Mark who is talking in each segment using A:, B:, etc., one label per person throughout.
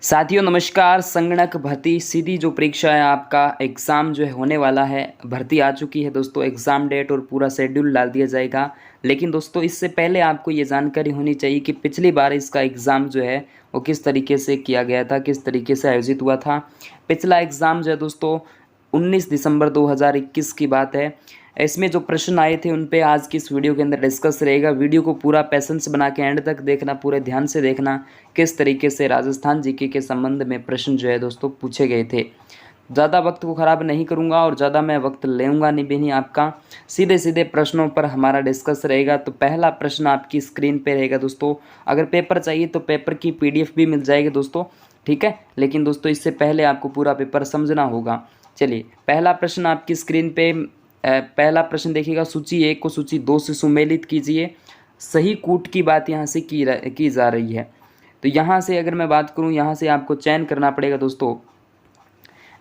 A: साथियों नमस्कार। संगणक भर्ती सीधी जो परीक्षा है, आपका एग्ज़ाम जो है होने वाला है। भर्ती आ चुकी है दोस्तों, एग्ज़ाम डेट और पूरा शेड्यूल डाल दिया जाएगा। लेकिन दोस्तों इससे पहले आपको ये जानकारी होनी चाहिए कि पिछली बार इसका एग्ज़ाम जो है वो किस तरीके से किया गया था, किस तरीके से आयोजित हुआ था। पिछला एग्ज़ाम जो है दोस्तों 19 दिसंबर 2021 की बात है। इसमें जो प्रश्न आए थे उन पे आज की इस वीडियो के अंदर डिस्कस रहेगा। वीडियो को पूरा पैसेंस बना के एंड तक देखना, पूरे ध्यान से देखना किस तरीके से राजस्थान जीके के संबंध में प्रश्न जो है दोस्तों पूछे गए थे। ज़्यादा वक्त को ख़राब नहीं करूँगा और ज़्यादा मैं वक्त लेऊँगा नहीं भी नहीं आपका। सीधे सीधे प्रश्नों पर हमारा डिस्कस रहेगा। तो पहला प्रश्न आपकी स्क्रीन पे रहेगा दोस्तों। अगर पेपर चाहिए तो पेपर की PDF भी मिल जाएगी दोस्तों, ठीक है। लेकिन दोस्तों इससे पहले आपको पूरा पेपर समझना होगा। चलिए पहला प्रश्न आपकी स्क्रीन पे पहला प्रश्न देखिएगा। सूची 1 को सूची 2 से सुमेलित कीजिए। सही कूट की बात यहाँ से की जा रही है। तो यहाँ से अगर मैं बात करूँ, यहाँ से आपको चयन करना पड़ेगा दोस्तों।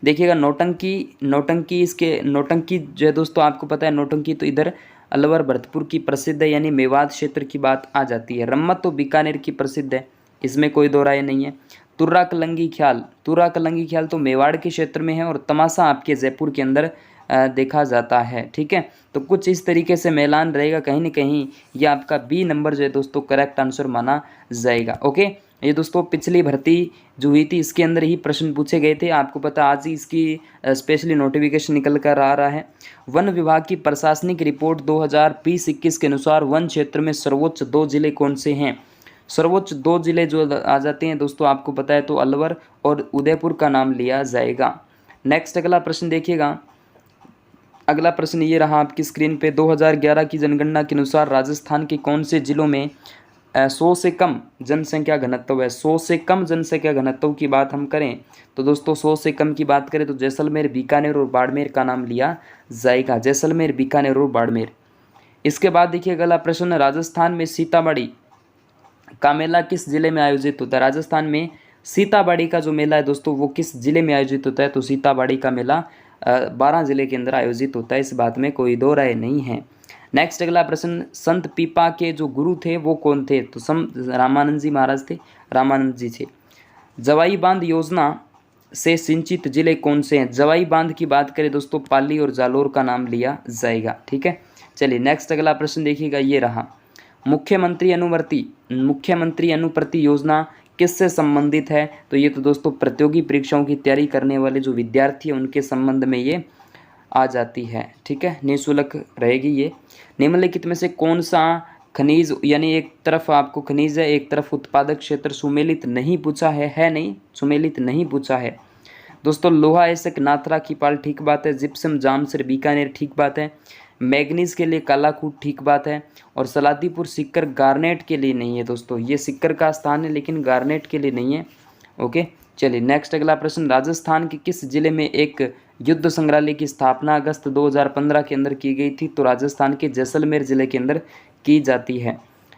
A: देखिएगा नौटंकी इसके नौटंकी जो है दोस्तों, आपको पता है नौटंकी तो इधर अलवर भरतपुर की प्रसिद्ध है, यानी मेवात क्षेत्र की बात आ जाती है। रम्मत तो बीकानेर की प्रसिद्ध है, इसमें कोई दो राय नहीं है। तुर्रा कलंगी ख्याल तो मेवाड़ के क्षेत्र में है और तमाशा आपके जयपुर के अंदर देखा जाता है, ठीक है। तो कुछ इस तरीके से मैलान रहेगा, कहीं ना कहीं ये आपका B नंबर जो है दोस्तों करेक्ट आंसर माना जाएगा। ओके, ये दोस्तों पिछली भर्ती जो हुई थी इसके अंदर ही प्रश्न पूछे गए थे। आपको पता आज ही इसकी स्पेशली नोटिफिकेशन निकल कर आ रहा है। वन विभाग की प्रशासनिक रिपोर्ट 2020-21 के अनुसार वन क्षेत्र में सर्वोच्च 2 जिले कौन से हैं? सर्वोच्च 2 जिले जो आ जाते हैं दोस्तों, आपको पता है तो अलवर और उदयपुर का नाम लिया जाएगा। नेक्स्ट अगला प्रश्न देखिएगा। अगला प्रश्न ये रहा आपकी स्क्रीन पे। 2011 की जनगणना के अनुसार राजस्थान के कौन से जिलों में 100 से कम जनसंख्या घनत्व है? 100 से कम जनसंख्या घनत्व की बात हम करें तो दोस्तों 100 से कम की बात करें तो जैसलमेर, बीकानेर और बाड़मेर का नाम लिया जाएगा। जैसलमेर, बीकानेर और बाड़मेर। इसके बाद देखिए अगला प्रश्न, राजस्थान में सीतामढ़ी का मेला किस जिले में आयोजित होता है? राजस्थान में सीतामढ़ी का जो मेला है दोस्तों वो किस जिले में आयोजित होता है? तो सीतामढ़ी का मेला 12 जिले के अंदर आयोजित होता है, इस बात में कोई दो राय नहीं है। नेक्स्ट अगला प्रश्न, संत पीपा के जो गुरु थे वो कौन थे? तो रामानंद जी महाराज थे, रामानंद जी थे। जवाई बांध योजना से सिंचित जिले कौन से हैं? जवाई बांध की बात करें दोस्तों पाली और जालोर का नाम लिया जाएगा, ठीक है। चलिए नेक्स्ट अगला प्रश्न देखिएगा, ये रहा। मुख्यमंत्री अनुप्रति योजना किससे संबंधित है? तो ये तो दोस्तों प्रतियोगी परीक्षाओं की तैयारी करने वाले जो विद्यार्थी हैं उनके संबंध में ये आ जाती है, ठीक है। निःशुल्क रहेगी ये। निम्नलिखित में से कौन सा खनिज, यानी एक तरफ आपको खनिज है एक तरफ उत्पादक क्षेत्र सुमेलित नहीं पूछा है नहीं सुमेलित नहीं पूछा है दोस्तों। लोहा एसक नाथरा की पाल, ठीक बात है। जिप्सम जामसर बीकानेर, ठीक बात है। मैग्नीज के लिए कालाकूट, ठीक बात है। और सलादीपुर सिक्कर गार्नेट के लिए नहीं है दोस्तों, ये सिक्कर का स्थान है लेकिन गार्नेट के लिए नहीं है। ओके, चलिए नेक्स्ट अगला प्रश्न, राजस्थान के किस जिले में एक युद्ध संग्रहालय की स्थापना अगस्त 2015 के अंदर की गई थी? तो राजस्थान के जैसलमेर जिले के अंदर की जाती है।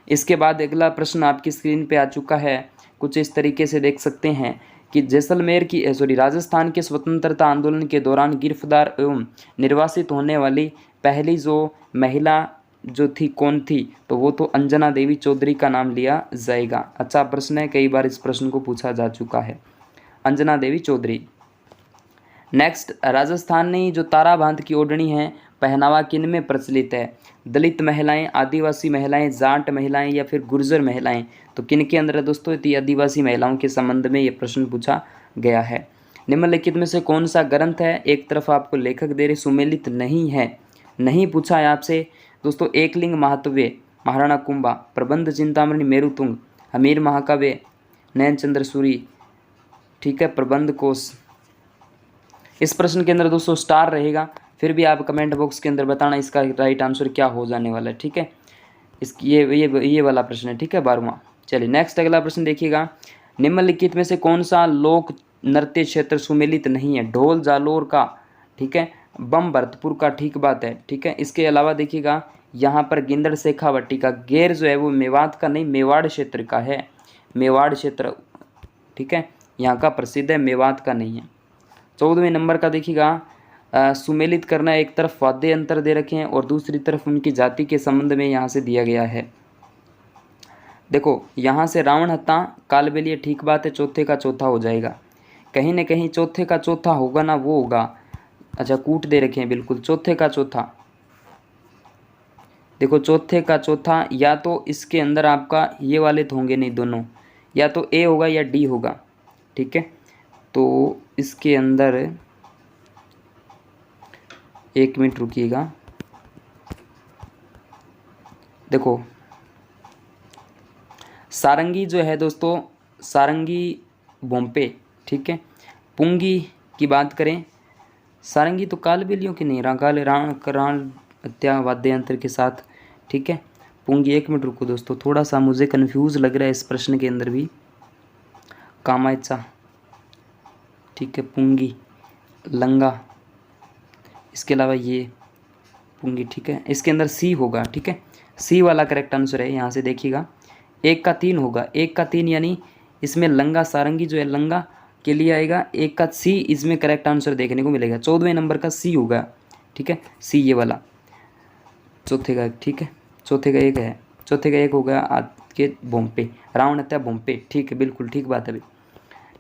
A: इसके बाद अगला प्रश्न आपकी स्क्रीन पे आ चुका है, कुछ इस तरीके से देख सकते हैं कि राजस्थान के स्वतंत्रता आंदोलन के दौरान गिरफ्तार एवं निर्वासित होने वाली पहली जो महिला जो थी कौन थी? तो वो तो अंजना देवी चौधरी का नाम लिया जाएगा। अच्छा प्रश्न है, कई बार इस प्रश्न को पूछा जा चुका है। अंजना देवी चौधरी। नेक्स्ट, राजस्थान ने जो तारा बांध की ओढ़नी है पहनावा किन में प्रचलित है? दलित महिलाएं, आदिवासी महिलाएं, जाट महिलाएं या फिर गुर्जर महिलाएं? तो किन के अंदर है दोस्तों? ये आदिवासी महिलाओं के संबंध में ये प्रश्न पूछा गया है। निम्नलिखित में से कौन सा ग्रंथ है, एक तरफ आपको लेखक दे रहे सुमेलित नहीं है, नहीं पूछा है आपसे दोस्तों। एकलिंग महात्व्य महाराणा कुंभा, प्रबंध चिंतामणि मेरुतुंग, हमीर महाकाव्य नयन चंद्र सूरी, ठीक है, प्रबंध कोश। इस प्रश्न के अंदर दोस्तों स्टार रहेगा, फिर भी आप कमेंट बॉक्स के अंदर बताना इसका राइट आंसर क्या हो जाने वाला है, ठीक है। ये वाला प्रश्न है, ठीक है, 12वां। चलिए नेक्स्ट अगला प्रश्न देखिएगा। निम्नलिखित में से कौन सा लोक नृत्य क्षेत्र सुमेलित नहीं है? ढोल जालोर का, ठीक है, बम भरतपुर का, ठीक बात है, ठीक है। इसके अलावा देखिएगा यहाँ पर गिंदड़ शेखावटी का, गेर जो है वो मेवात का नहीं मेवाड़ क्षेत्र का है, मेवाड़ क्षेत्र, ठीक है, यहाँ का प्रसिद्ध है, मेवात का नहीं है। 14वें नंबर का देखिएगा, सुमेलित करना, एक तरफ वाद्य अंतर दे रखे हैं और दूसरी तरफ उनकी जाति के संबंध में यहाँ से दिया गया है। देखो यहाँ से रावण हत्ता कालबेलिया, ठीक बात है, चौथे का चौथा हो जाएगा। कहीं ना कहीं चौथे का चौथा होगा ना, वो होगा। अच्छा कूट दे रखे हैं, बिल्कुल चौथे का चौथा। देखो चौथे का चौथा, या तो इसके अंदर आपका ये वाले तो होंगे नहीं दोनों, या तो ए होगा या डी होगा। ठीक है, तो इसके अंदर 1 मिनट रुकिएगा। देखो सारंगी जो है दोस्तों, सारंगी भोंपे, ठीक है। पुंगी की बात करें, सारंगी तो कालबेलियों की नहीं, रागाल राण हत्या वाद्य यंत्र के साथ, ठीक है। पुंगी, 1 मिनट रुको दोस्तों, थोड़ा सा मुझे कंफ्यूज लग रहा है इस प्रश्न के अंदर भी। कामायचा, ठीक है, पुंगी, लंगा, इसके अलावा ये पुंगी, ठीक है। इसके अंदर सी होगा, ठीक है, सी वाला करेक्ट आंसर है। यहाँ से देखिएगा 1 का 3 होगा, 1 का 3 यानी इसमें लंगा सारंगी जो है लंगा के लिए आएगा, 1 का सी इसमें करेक्ट आंसर देखने को मिलेगा। 14वें नंबर का सी होगा, ठीक है, सी ये वाला चौथे का, ठीक है, चौथे का 1 है, चौथे का 1 होगा आपके भोंपे, रावण हत्या भोंपे, ठीक है, बिल्कुल ठीक बात है भाई।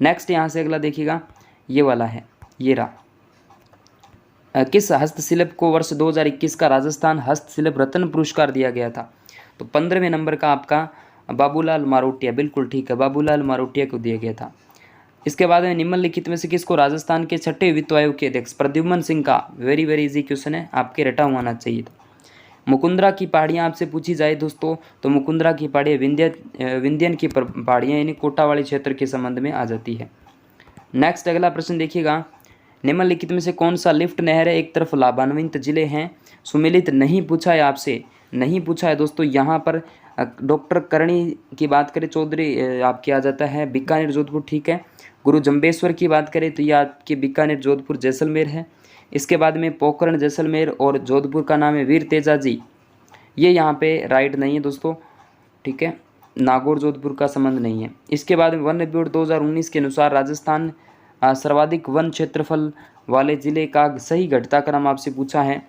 A: नेक्स्ट यहाँ से अगला देखिएगा, ये वाला है, ये रहा। किस हस्तशिल्प को वर्ष 2021 का राजस्थान हस्तशिल्प रत्न पुरस्कार दिया गया था? तो 15वें नंबर का आपका बाबूलाल मारोटिया, बिल्कुल ठीक है, बाबूलाल मारोटिया को दिया गया था। इसके बाद में निम्नलिखित में से किसको राजस्थान के 6ठे वित्त आयोग के अध्यक्ष प्रद्युम्न सिंह का, वेरी वेरी इजी क्वेश्चन है, आपके रटा हुआ आना चाहिए था। मुकुंदरा की पहाड़ियाँ आपसे पूछी जाए दोस्तों, तो मुकुंदरा की पहाड़ियाँ विंध्यन की पहाड़ियाँ यानी कोटावाली क्षेत्र के संबंध में आ जाती है। नेक्स्ट अगला प्रश्न देखिएगा, निम्नलिखित में से कौन सा लिफ्ट नहर है एक तरफ लाभान्वित जिले हैं, सुमेलित नहीं पूछा है आपसे, नहीं पूछा है दोस्तों। यहाँ पर डॉक्टर करणी की बात करें, चौधरी आपके आ जाता है बीकानेर जोधपुर, ठीक है। गुरु जम्बेश्वर की बात करें तो ये आपके बीकानेर जोधपुर जैसलमेर है। इसके बाद में पोखरण जैसलमेर और जोधपुर का नाम है वीर तेजाजी, ये यहाँ पे राइट नहीं है दोस्तों, ठीक है, नागौर जोधपुर का संबंध नहीं है। इसके बाद में वन रिपोर्ट 2019 के अनुसार राजस्थान सर्वाधिक वन क्षेत्रफल वाले जिले का सही घटता क्रम आपसे पूछा है।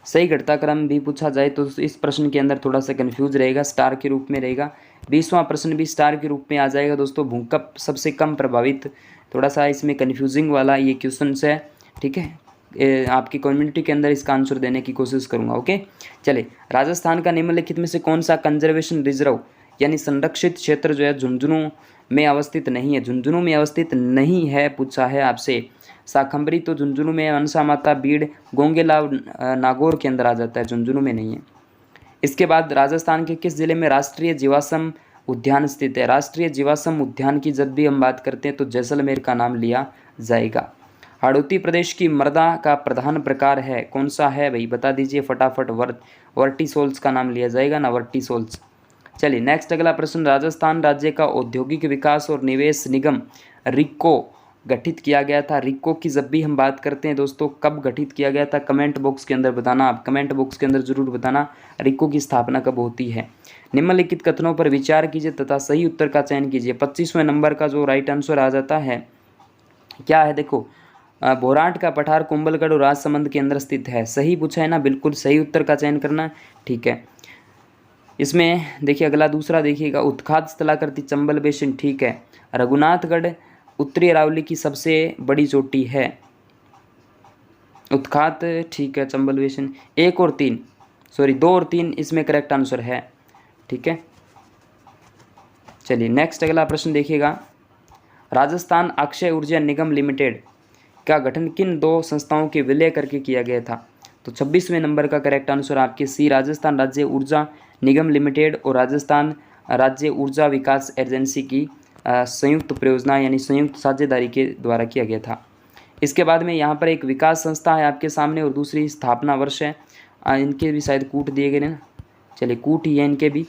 A: सही घटता क्रम भी पूछा जाए तो इस प्रश्न के अंदर थोड़ा सा कंफ्यूज रहेगा, स्टार के रूप में रहेगा। 20वां प्रश्न भी स्टार के रूप में आ जाएगा दोस्तों। भूकंप सबसे कम प्रभावित, थोड़ा सा इसमें कन्फ्यूजिंग वाला ये क्वेश्चन है, ठीक है। आपकी कम्युनिटी के अंदर इसका आंसर देने की कोशिश करूंगा, ओके। चले, राजस्थान का निम्नलिखित में से कौन सा कंजर्वेशन रिजर्व यानी संरक्षित क्षेत्र जो है झुंझुनू में अवस्थित नहीं है? झुंझुनू में अवस्थित नहीं है पूछा है आपसे। शाखंबरी तो झुंझुनू में, मनसा माता बीड़, गोंगेलाव नागौर के अंदर आ जाता है, झुंझुनू में नहीं है। इसके बाद राजस्थान के किस जिले में राष्ट्रीय जीवाश्म उद्यान स्थित है? राष्ट्रीय जीवाश्म उद्यान की जब भी हम बात करते हैं तो जैसलमेर का नाम लिया जाएगा। हाड़ौती प्रदेश की मृदा का प्रधान प्रकार है, कौन सा है भाई बता दीजिए फटाफट। वर्टिसोल्स का नाम लिया जाएगा ना, वर्टिसोल्स। चलिए नेक्स्ट अगला प्रश्न, राजस्थान राज्य का औद्योगिक विकास और निवेश निगम रिको गठित किया गया था। रिको की जब भी हम बात करते हैं दोस्तों, कब गठित किया गया था? कमेंट बॉक्स के अंदर बताना, आप कमेंट बॉक्स के अंदर जरूर बताना रिको की स्थापना कब होती है। निम्नलिखित कथनों पर विचार कीजिए तथा सही उत्तर का चयन कीजिए। 25वें नंबर का जो राइट आंसर आ जाता है क्या है? देखो भोराट का पठार कुंभलगढ़ और राजसमंद के अंदर स्थित है, सही पूछा है ना, बिल्कुल सही उत्तर का चयन करना, ठीक है। इसमें देखिए अगला दूसरा देखिएगा, उत्खात स्थलाकृति चंबल बेसिन, ठीक है। रघुनाथगढ़ उत्तरी अरावली की सबसे बड़ी चोटी है, उत्खात, ठीक है। चंबल बेसिन 1 और 3, सॉरी 2 और 3 इसमें करेक्ट आंसर है, ठीक है। चलिए नेक्स्ट अगला प्रश्न देखिएगा, राजस्थान अक्षय ऊर्जा निगम लिमिटेड का गठन किन 2 संस्थाओं के विलय करके किया गया था? तो 26वें नंबर का करेक्ट आंसर आपके सी, राजस्थान राज्य ऊर्जा निगम लिमिटेड और राजस्थान राज्य ऊर्जा विकास एजेंसी की संयुक्त परियोजना यानी संयुक्त साझेदारी के द्वारा किया गया था। इसके बाद में यहाँ पर एक विकास संस्था है आपके सामने और दूसरी स्थापना वर्ष है। इनके भी शायद कूट दिए गए ना, चलिए कूट ही है इनके भी।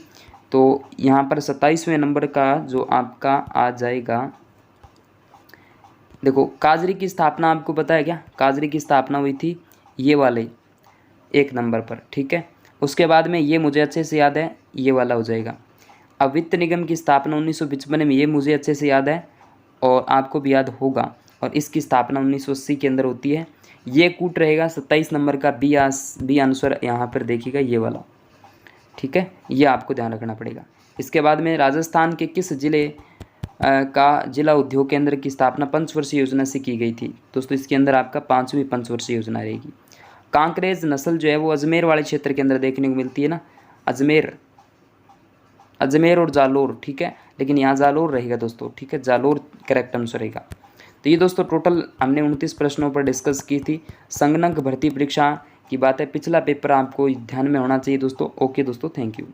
A: तो यहाँ पर 27वें नंबर का जो आपका आ जाएगा, देखो काजरी की स्थापना आपको पता है क्या? काजरी की स्थापना हुई थी ये वाले 1 नंबर पर, ठीक है। उसके बाद में ये मुझे अच्छे से याद है, ये वाला हो जाएगा। अब वित्त निगम की स्थापना 1955 में, ये मुझे अच्छे से याद है और आपको भी याद होगा, और इसकी स्थापना 1980 के अंदर होती है। ये कूट रहेगा 27 नंबर का बी आंसर यहाँ पर देखिएगा, ये वाला, ठीक है। ये आपको ध्यान रखना पड़ेगा। इसके बाद में राजस्थान के किस जिले का जिला उद्योग केंद्र की स्थापना पंचवर्षीय योजना से की गई थी? दोस्तों इसके अंदर आपका 5वीं पंचवर्षीय योजना रहेगी। कांकरेज नस्ल जो है वो अजमेर वाले क्षेत्र के अंदर देखने को मिलती है ना, अजमेर और जालोर, ठीक है, लेकिन यहाँ जालोर रहेगा दोस्तों, ठीक है, जालोर करेक्ट आंसर रहेगा। तो ये दोस्तों टोटल हमने 29 प्रश्नों पर डिस्कस की थी। संगणक भर्ती परीक्षा की बात है, पिछला पेपर आपको ध्यान में होना चाहिए दोस्तों। ओके दोस्तों, थैंक यू।